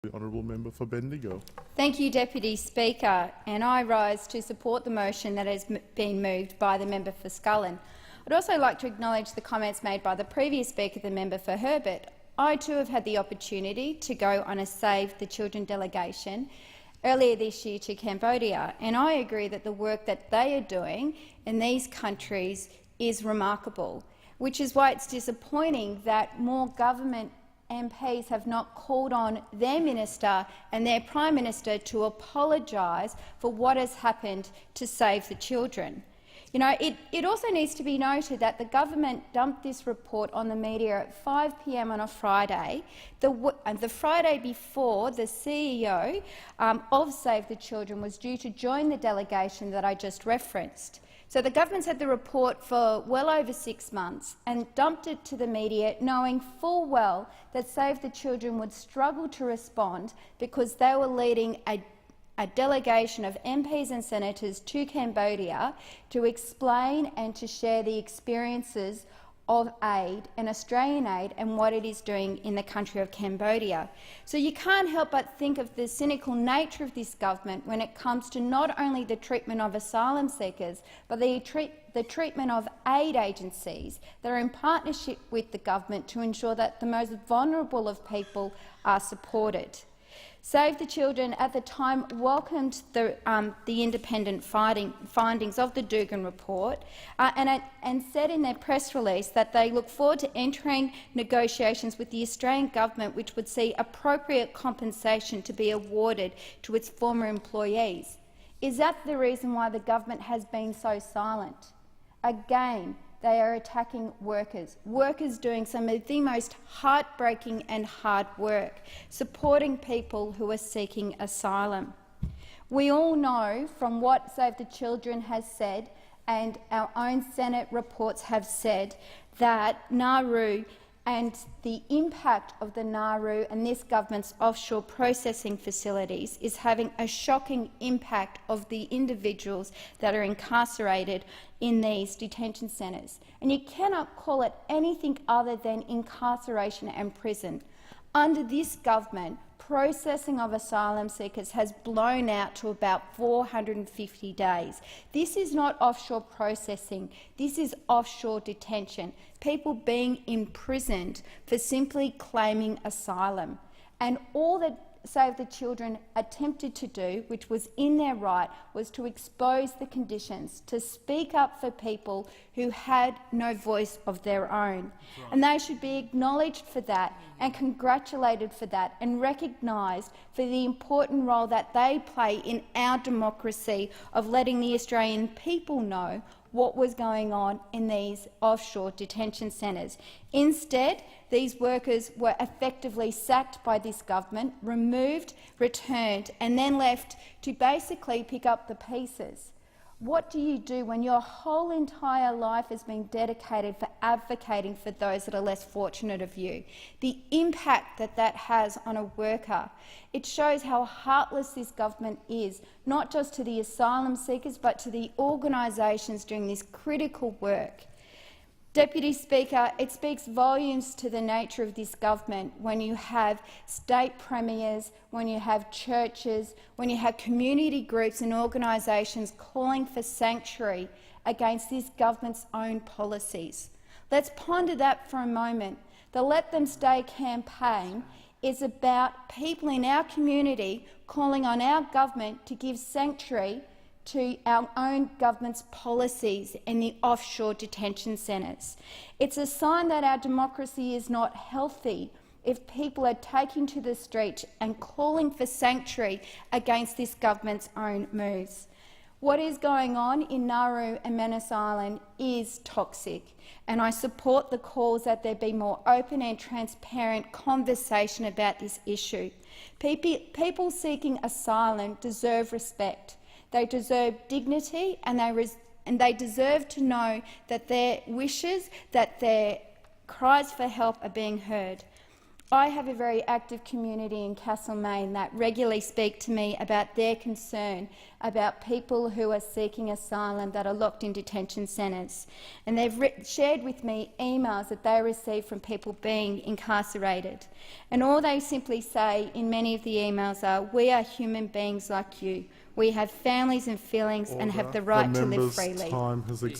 The honourable member for Bendigo. Thank you, Deputy Speaker, and I rise to support the motion that has been moved by the member for Scullin. I'd also like to acknowledge the comments made by the previous Speaker, the member for Herbert. I too have had the opportunity to go on a Save the Children delegation earlier this year to Cambodia, and I agree that the work that they are doing in these countries is remarkable, which is why it's disappointing that more government MPs have not called on their minister and their Prime Minister to apologise for what has happened to Save the Children. You know, it also needs to be noted that the government dumped this report on the media at 5 p.m. on a Friday, the Friday before the CEO of Save the Children was due to join the delegation that I just referenced. So the government's had the report for well over 6 months and dumped it to the media, knowing full well that Save the Children would struggle to respond because they were leading a delegation of MPs and senators to Cambodia to explain and to share the experiences of aid and Australian aid and what it is doing in the country of Cambodia. So you can't help but think of the cynical nature of this government when it comes to not only the treatment of asylum seekers, but the treatment of aid agencies that are in partnership with the government to ensure that the most vulnerable of people are supported. Save the Children at the time welcomed the independent findings of the Dugan report and said in their press release that they look forward to entering negotiations with the Australian government which would see appropriate compensation to be awarded to its former employees. Is that the reason why the government has been so silent? Again, they are attacking workers doing some of the most heartbreaking and hard work, supporting people who are seeking asylum. We all know from what Save the Children has said and our own Senate reports have said that Nauru and the impact of the Nauru and this government's offshore processing facilities is having a shocking impact of the individuals that are incarcerated in these detention centres. And you cannot call it anything other than incarceration and prison. Under this government, processing of asylum seekers has blown out to about 450 days. This is not offshore processing, this is offshore detention, people being imprisoned for simply claiming asylum. And all that Save the Children attempted to do, which was in their right, was to expose the conditions, to speak up for people who had no voice of their own. Right. And they should be acknowledged for that and congratulated for that and recognised for the important role that they play in our democracy of letting the Australian people know what was going on in these offshore detention centres. Instead, these workers were effectively sacked by this government, removed, returned, and then left to basically pick up the pieces. What do you do when your whole entire life has been dedicated for advocating for those that are less fortunate of you? The impact that that has on a worker. It shows how heartless this government is, not just to the asylum seekers but to the organisations doing this critical work. Deputy Speaker, it speaks volumes to the nature of this government when you have state premiers, when you have churches, when you have community groups and organisations calling for sanctuary against this government's own policies. Let's ponder that for a moment. The Let Them Stay campaign is about people in our community calling on our government to give sanctuary to our own government's policies in the offshore detention centres. It's a sign that our democracy is not healthy if people are taking to the street and calling for sanctuary against this government's own moves. What is going on in Nauru and Manus Island is toxic, and I support the calls that there be more open and transparent conversation about this issue. People seeking asylum deserve respect. They deserve dignity and they deserve to know that their wishes, that their cries for help are being heard. I have a very active community in Castlemaine that regularly speak to me about their concern about people who are seeking asylum that are locked in detention centres. And they've shared with me emails that they receive from people being incarcerated. And all they simply say in many of the emails are, "We are human beings like you. We have families and feelings and have the right to live freely." Time has